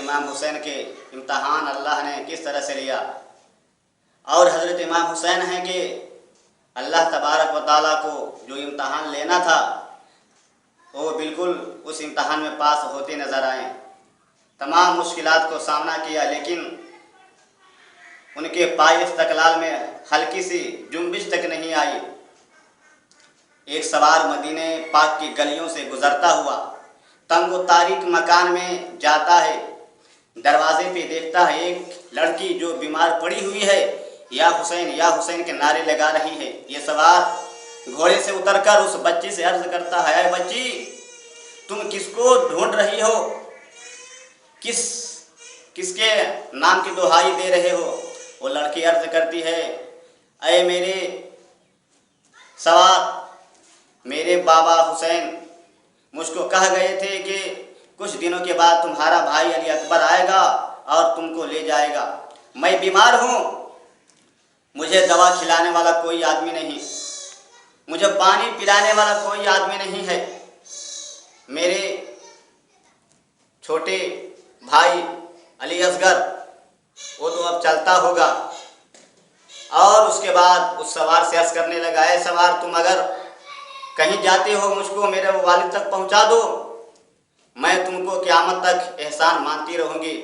इमाम हुसैन के इम्तहान अल्लाह ने किस तरह से लिया। और हज़रत इमाम हुसैन हैं कि अल्लाह तबारक व तआला को जो इम्तहान लेना था वो बिल्कुल उस इम्तहान में पास होते नज़र आए। तमाम मुश्किलात को सामना किया, लेकिन उनके पाए इस्तक़लाल में हल्की सी जुम्बिश तक नहीं आई। एक सवार मदीने पाक की गलियों से गुज़रता हुआ तंग व तारीक मकान में जाता है। दरवाजे पे देखता है एक लड़की जो बीमार पड़ी हुई है, या हुसैन के नारे लगा रही है। ये सवार घोड़े से उतरकर उस बच्ची से अर्ज करता है, अरे बच्ची, तुम किसको ढूंढ रही हो? किसके नाम की दुहाई दे रहे हो? वो लड़की अर्ज करती है, अरे मेरे सवार, मेरे बाबा हुसैन मुझको कह गए थे कि कुछ दिनों के बाद तुम्हारा भाई अली अकबर आएगा और तुमको ले जाएगा। मैं बीमार हूँ, मुझे दवा खिलाने वाला कोई आदमी नहीं, मुझे पानी पिलाने वाला कोई आदमी नहीं है। मेरे छोटे भाई अली असगर वो तो अब चलता होगा। और उसके बाद उस सवार से अर्ज़ करने लगा, है सवार, तुम अगर कहीं जाते हो मुझको मेरे वालिद तक पहुंचा दो, मैं तुमको क़यामत तक एहसान मानती रहूँगी।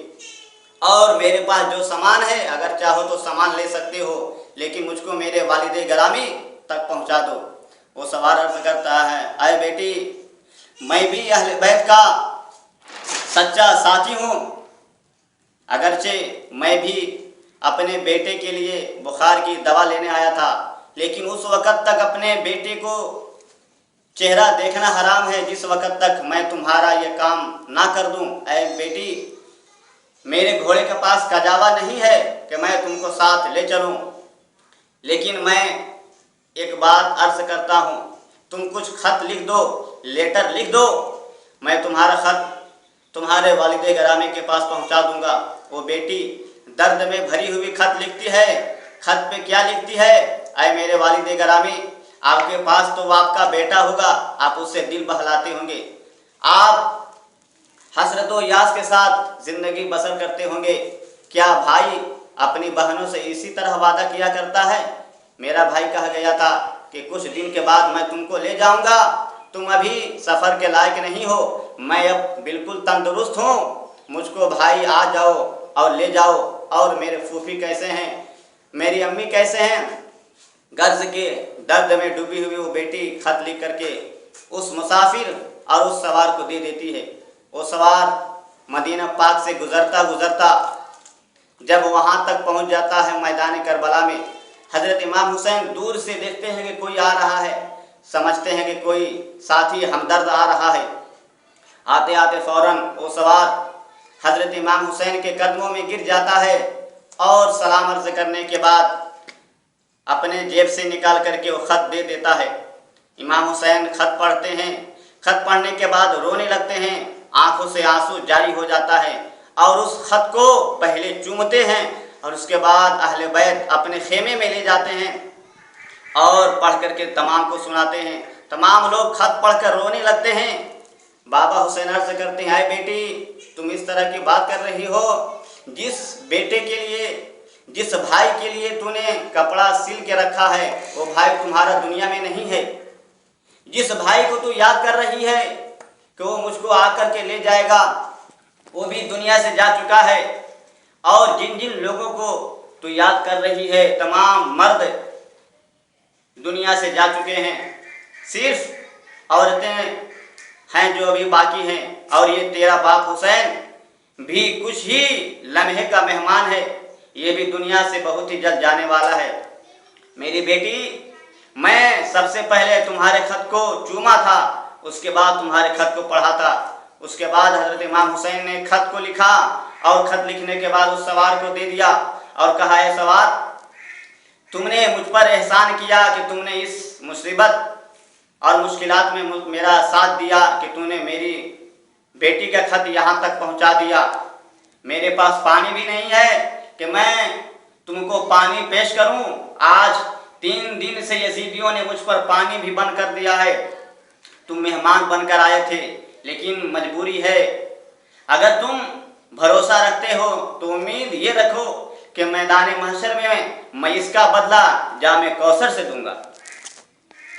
और मेरे पास जो सामान है, अगर चाहो तो सामान ले सकते हो, लेकिन मुझको मेरे वालिद गिरामी तक पहुंचा दो। वो सवार अर्ज़ करता है, अरे बेटी, मैं भी अहले बैत का सच्चा साथी हूँ। अगरचे मैं भी अपने बेटे के लिए बुखार की दवा लेने आया था, लेकिन उस वक़्त तक अपने बेटे को चेहरा देखना हराम है जिस वक़्त तक मैं तुम्हारा ये काम ना कर दूं। ऐ बेटी, मेरे घोड़े के पास कजावा नहीं है कि मैं तुमको साथ ले चलूं, लेकिन मैं एक बात अर्ज़ करता हूँ, तुम कुछ खत लिख दो, लेटर लिख दो, मैं तुम्हारा खत तुम्हारे वालिद गिरामी के पास पहुँचा दूँगा। वो बेटी दर्द में भरी हुई खत लिखती है। खत पे क्या लिखती है? ऐ मेरे वालिद गिरामी, आपके पास तो आपका बेटा होगा, आप उससे दिल बहलाते होंगे, आप हसरत व यास के साथ ज़िंदगी बसर करते होंगे। क्या भाई अपनी बहनों से इसी तरह वादा किया करता है? मेरा भाई कहा गया था कि कुछ दिन के बाद मैं तुमको ले जाऊंगा, तुम अभी सफ़र के लायक नहीं हो, मैं अब बिल्कुल तंदुरुस्त हूँ, मुझको भाई आ जाओ और ले जाओ। और मेरे फूफी कैसे हैं, मेरी अम्मी कैसे हैं? गर्ज के दर्द में डूबी हुई वो बेटी खत लिख करके उस मुसाफिर और उस सवार को दे देती है। वो सवार मदीना पाक से गुज़रता गुज़रता जब वहाँ तक पहुँच जाता है मैदान करबला में, हज़रत इमाम हुसैन दूर से देखते हैं कि कोई आ रहा है, समझते हैं कि कोई साथी हमदर्द आ रहा है। आते आते फ़ौरन वो सवार हज़रत इमाम हुसैन के कदमों में गिर जाता है और सलाम अर्ज़ करने के बाद अपने जेब से निकाल करके वो ख़त दे देता है। इमाम हुसैन ख़त पढ़ते हैं, ख़त पढ़ने के बाद रोने लगते हैं, आंखों से आंसू जारी हो जाता है और उस ख़त को पहले चूमते हैं और उसके बाद अहले बैत अपने खेमे में ले जाते हैं और पढ़ करके तमाम को सुनाते हैं। तमाम लोग ख़त पढ़कर रोने लगते हैं। बाबा हुसैन अर्ज़ करते हैं, हाय बेटी, तुम इस तरह की बात कर रही हो, जिस बेटे के लिए, जिस भाई के लिए तूने कपड़ा सिल के रखा है, वो भाई तुम्हारा दुनिया में नहीं है। जिस भाई को तू याद कर रही है कि वो मुझको आकर के ले जाएगा, वो भी दुनिया से जा चुका है। और जिन जिन लोगों को तू याद कर रही है, तमाम मर्द दुनिया से जा चुके हैं, सिर्फ औरतें हैं जो अभी बाकी हैं। और ये तेरा बाप हुसैन भी कुछ ही लम्हे का मेहमान है, ये भी दुनिया से बहुत ही जल्द जाने वाला है। मेरी बेटी, मैं सबसे पहले तुम्हारे खत को चूमा था, उसके बाद तुम्हारे खत को पढ़ा था। उसके बाद हज़रत इमाम हुसैन ने खत को लिखा और खत लिखने के बाद उस सवार को दे दिया और कहा, है सवार, तुमने मुझ पर एहसान किया कि तुमने इस मुसीबत और मुश्किलात में मेरा साथ दिया कि तूने मेरी बेटी का खत यहाँ तक पहुँचा दिया। मेरे पास पानी भी नहीं है कि मैं तुमको पानी पेश करूं। आज 3 दिन से यजीदियों ने मुझ पर पानी भी बंद कर दिया है। तुम मेहमान बनकर आए थे, लेकिन मजबूरी है। अगर तुम भरोसा रखते हो तो उम्मीद ये रखो कि मैदान महशर में मैं इसका बदला जामे कौसर से दूंगा।